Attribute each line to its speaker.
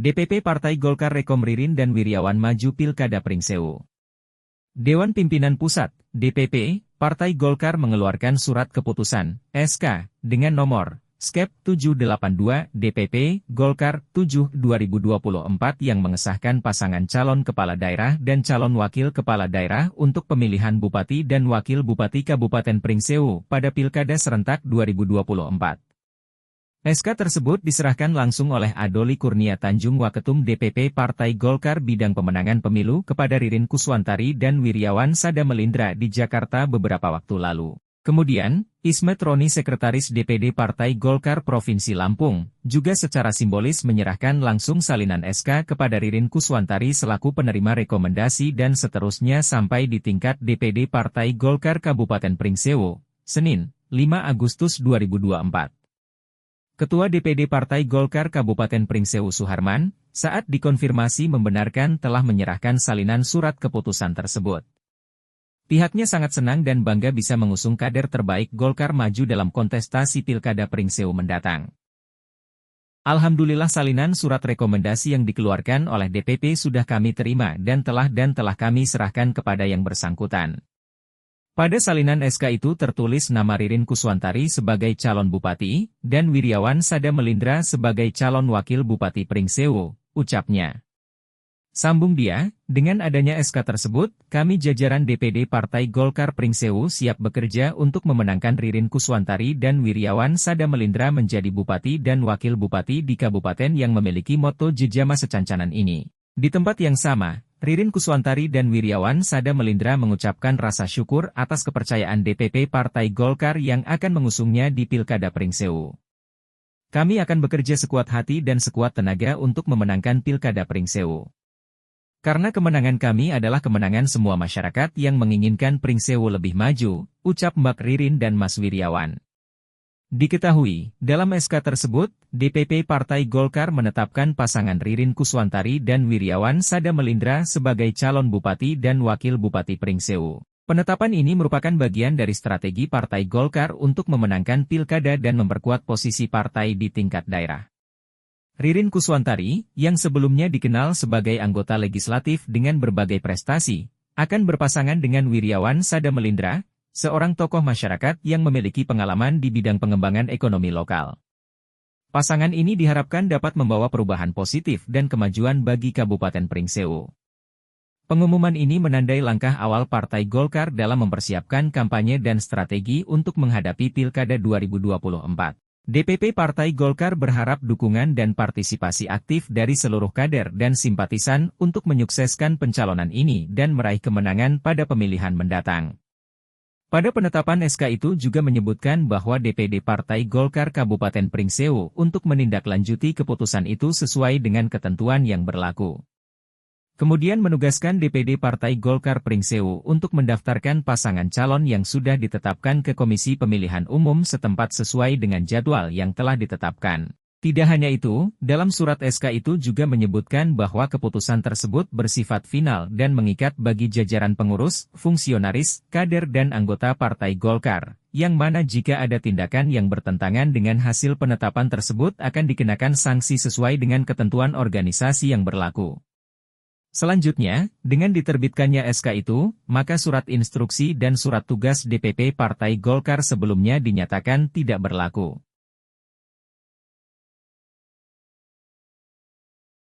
Speaker 1: DPP Partai Golkar Rekom Ririn dan Wiryawan maju Pilkada Pringsewu. Dewan Pimpinan Pusat, DPP, Partai Golkar mengeluarkan surat keputusan, SK, dengan nomor, Skep 782 DPP, Golkar 7/2024 yang mengesahkan pasangan calon kepala daerah dan calon wakil kepala daerah untuk pemilihan Bupati dan Wakil Bupati Kabupaten Pringsewu pada Pilkada Serentak 2024. SK tersebut diserahkan langsung oleh Adoli Kurnia Tanjung Waketum DPP Partai Golkar Bidang Pemenangan Pemilu kepada Ririn Kuswantari dan Wiryawan Sada Melindra di Jakarta beberapa waktu lalu. Kemudian, Ismet Roni Sekretaris DPD Partai Golkar Provinsi Lampung, juga secara simbolis menyerahkan langsung salinan SK kepada Ririn Kuswantari selaku penerima rekomendasi dan seterusnya sampai di tingkat DPD Partai Golkar Kabupaten Pringsewu, Senin, 5 Agustus 2024. Ketua DPD Partai Golkar Kabupaten Pringsewu Suharman, saat dikonfirmasi membenarkan telah menyerahkan salinan surat keputusan tersebut. Pihaknya sangat senang dan bangga bisa mengusung kader terbaik Golkar maju dalam kontestasi Pilkada Pringsewu mendatang. Alhamdulillah salinan surat rekomendasi yang dikeluarkan oleh DPP sudah kami terima dan telah kami serahkan kepada yang bersangkutan. Pada salinan SK itu tertulis nama Ririn Kuswantari sebagai calon bupati, dan Wiryawan Sada Melindra sebagai calon wakil bupati Pringsewu, ucapnya. Sambung dia, dengan adanya SK tersebut, kami jajaran DPD Partai Golkar Pringsewu siap bekerja untuk memenangkan Ririn Kuswantari dan Wiryawan Sada Melindra menjadi bupati dan wakil bupati di kabupaten yang memiliki moto Jejama Secancanan ini. Di tempat yang sama, Ririn Kuswantari dan Wiryawan Sada Melindra mengucapkan rasa syukur atas kepercayaan DPP Partai Golkar yang akan mengusungnya di Pilkada Pringsewu. Kami akan bekerja sekuat hati dan sekuat tenaga untuk memenangkan Pilkada Pringsewu. Karena kemenangan kami adalah kemenangan semua masyarakat yang menginginkan Pringsewu lebih maju, ucap Mbak Ririn dan Mas Wiryawan. Diketahui, dalam SK tersebut, DPP Partai Golkar menetapkan pasangan Ririn Kuswantari dan Wiryawan Sada Melindra sebagai calon bupati dan wakil bupati Pringsewu. Penetapan ini merupakan bagian dari strategi Partai Golkar untuk memenangkan pilkada dan memperkuat posisi partai di tingkat daerah. Ririn Kuswantari, yang sebelumnya dikenal sebagai anggota legislatif dengan berbagai prestasi, akan berpasangan dengan Wiryawan Sada Melindra, seorang tokoh masyarakat yang memiliki pengalaman di bidang pengembangan ekonomi lokal. Pasangan ini diharapkan dapat membawa perubahan positif dan kemajuan bagi Kabupaten Pringsewu. Pengumuman ini menandai langkah awal Partai Golkar dalam mempersiapkan kampanye dan strategi untuk menghadapi Pilkada 2024. DPP Partai Golkar berharap dukungan dan partisipasi aktif dari seluruh kader dan simpatisan untuk menyukseskan pencalonan ini dan meraih kemenangan pada pemilihan mendatang. Pada penetapan SK itu juga menyebutkan bahwa DPD Partai Golkar Kabupaten Pringsewu untuk menindaklanjuti keputusan itu sesuai dengan ketentuan yang berlaku. Kemudian menugaskan DPD Partai Golkar Pringsewu untuk mendaftarkan pasangan calon yang sudah ditetapkan ke Komisi Pemilihan Umum setempat sesuai dengan jadwal yang telah ditetapkan. Tidak hanya itu, dalam surat SK itu juga menyebutkan bahwa keputusan tersebut bersifat final dan mengikat bagi jajaran pengurus, fungsionaris, kader dan anggota Partai Golkar, yang mana jika ada tindakan yang bertentangan dengan hasil penetapan tersebut akan dikenakan sanksi sesuai dengan ketentuan organisasi yang berlaku. Selanjutnya, dengan diterbitkannya SK itu, maka surat instruksi dan surat tugas DPP Partai Golkar sebelumnya dinyatakan tidak berlaku.